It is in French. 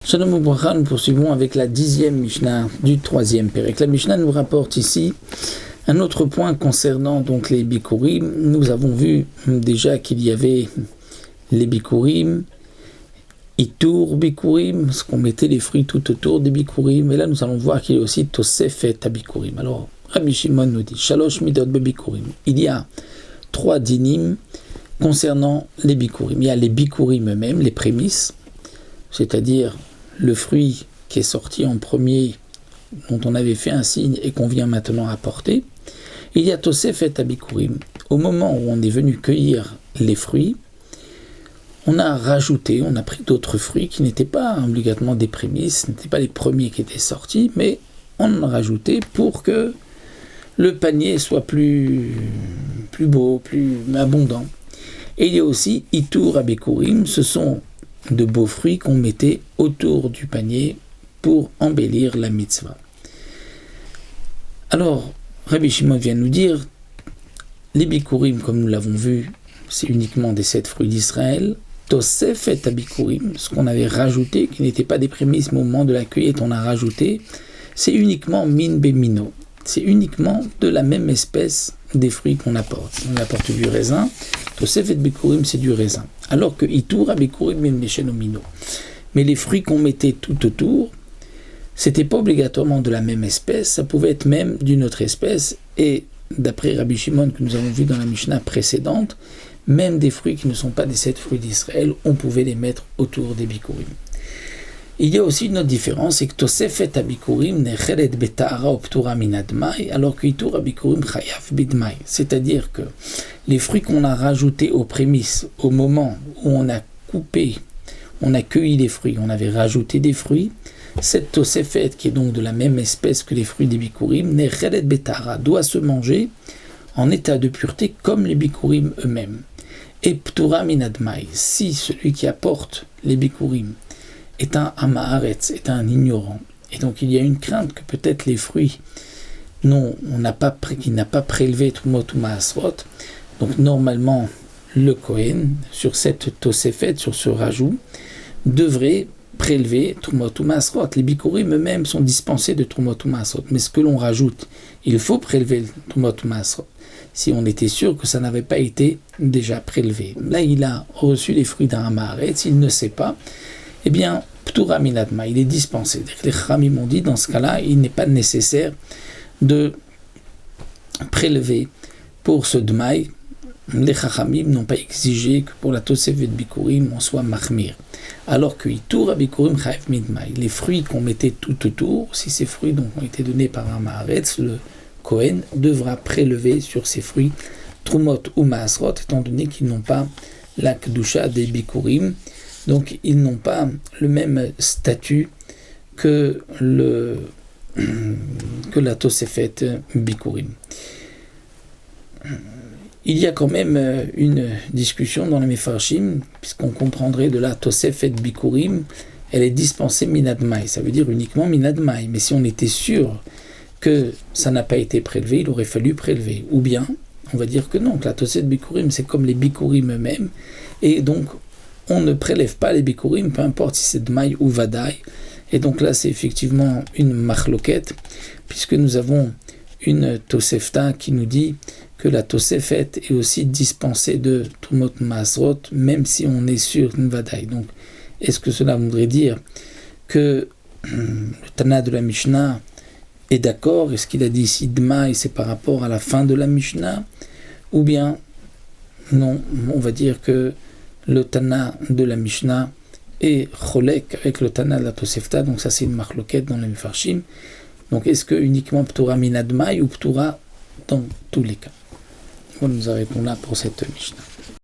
Shalom Ubracha, nous poursuivons avec la 10e Mishnah du 3e Pérec. La Mishnah nous rapporte ici un autre point concernant donc les Bikurim. Nous avons vu déjà qu'il y avait les Bikurim, Itour Bikurim, ce qu'on mettait les fruits tout autour des Bikurim. Et là nous allons voir qu'il y a aussi Tosefet à Bikurim. Alors Rabbi Shimon nous dit Shalosh Midot Bikurim. Il y a 3 dinim concernant les Bikurim. Il y a les Bikurim eux-mêmes, les prémices, c'est-à-dire le fruit qui est sorti en premier, dont on avait fait un signe et qu'on vient maintenant apporter. Il y a Tosefet Abikurim. Au moment où on est venu cueillir les fruits, on a rajouté, on a pris d'autres fruits qui n'étaient pas obligatoirement des prémices, ce n'étaient pas les premiers qui étaient sortis, mais on en a rajouté pour que le panier soit plus beau, plus abondant. Et il y a aussi Itour Abikurim, ce sont de beaux fruits qu'on mettait autour du panier pour embellir la mitzvah. Alors, Rabbi Shimon vient nous dire, les bikurim, comme nous l'avons vu, c'est uniquement des 7 fruits d'Israël. Tosefet abikurim, ce qu'on avait rajouté, qui n'était pas des prémices, mais au moment de la cueillette, on a rajouté, c'est uniquement min bemino. C'est uniquement de la même espèce des fruits qu'on apporte. On apporte du raisin. Tosefet bikurim, c'est du raisin. Alors que Itour abikurim min meshenomino. Mais les fruits qu'on mettait tout autour, c'était pas obligatoirement de la même espèce, ça pouvait être même d'une autre espèce. Et d'après Rabbi Shimon, que nous avons vu dans la Mishnah précédente, même des fruits qui ne sont pas des 7 fruits d'Israël, on pouvait les mettre autour des bikurim. Il y a aussi une autre différence, c'est que Tosefet abikurim nechelet betahara optura minadmai, alors que Itour abikurim chayav bidmai. C'est-à-dire que les fruits qu'on a rajoutés aux prémices, au moment où on a coupé, on a cueilli les fruits, on avait rajouté des fruits, cette Tosefet, qui est donc de la même espèce que les fruits des bikurim, nechelet betahara, doit se manger en état de pureté comme les bikurim eux-mêmes. Et ptura minadmai, si celui qui apporte les bikurim est un amaharetz, est un ignorant. Et donc il y a une crainte que peut-être les fruits qu'il n'a pas prélevé Trumot ou Maasrot. Donc normalement, le Kohen, sur cette Tosefet, sur ce rajout, devrait prélever Trumot ou Maasrot. Les bikurim eux-mêmes sont dispensés de Trumot ou Maasrot. Mais ce que l'on rajoute, il faut prélever Trumot ou Maasrot. Si on était sûr que ça n'avait pas été déjà prélevé. Là, il a reçu les fruits d'un amaharetz, il ne sait pas. Eh bien, Ptura minadma, il est dispensé. Les Chachamim m'ont dit, dans ce cas-là, il n'est pas nécessaire de prélever pour ce Dmaï. Les Chachamim n'ont pas exigé que pour la Tosefet Bikurim, on soit Mahmir. Alors que Itour Bikurim Chayav Midmaï, les fruits qu'on mettait tout autour, si ces fruits donc, ont été donnés par un Maharetz, le Kohen devra prélever sur ces fruits Trumot ou Maasrot, étant donné qu'ils n'ont pas la Kedusha des Bikurim. Donc, ils n'ont pas le même statut que la Tosefet Bikurim. Il y a quand même une discussion dans les Mefarshim, puisqu'on comprendrait de la Tosefet Bikurim, elle est dispensée minadmaï, ça veut dire uniquement minadmaï. Mais si on était sûr que ça n'a pas été prélevé, il aurait fallu prélever. Ou bien, on va dire que non, que la Tosefet Bikurim, c'est comme les Bikurim eux-mêmes, et donc on ne prélève pas les bikurim, peu importe si c'est d'maï ou vadaï. Et donc là, c'est effectivement une machloket, puisque nous avons une tosefta qui nous dit que la tosefet est aussi dispensée de Trumot Maasrot, même si on est sur une vadaï. Donc, est-ce que cela voudrait dire que le Tana de la Mishnah est d'accord? Est-ce qu'il a dit ici d'maï, c'est par rapport à la fin de la Mishnah? Ou bien, non, on va dire que le Tana de la Mishnah est cholek avec le Tana de la Tosefta, donc ça c'est une marloquette dans les Mefarshim. Donc est-ce que uniquement Ptura minadmaï ou Ptura dans tous les cas? On nous arrêtons là pour cette Mishnah.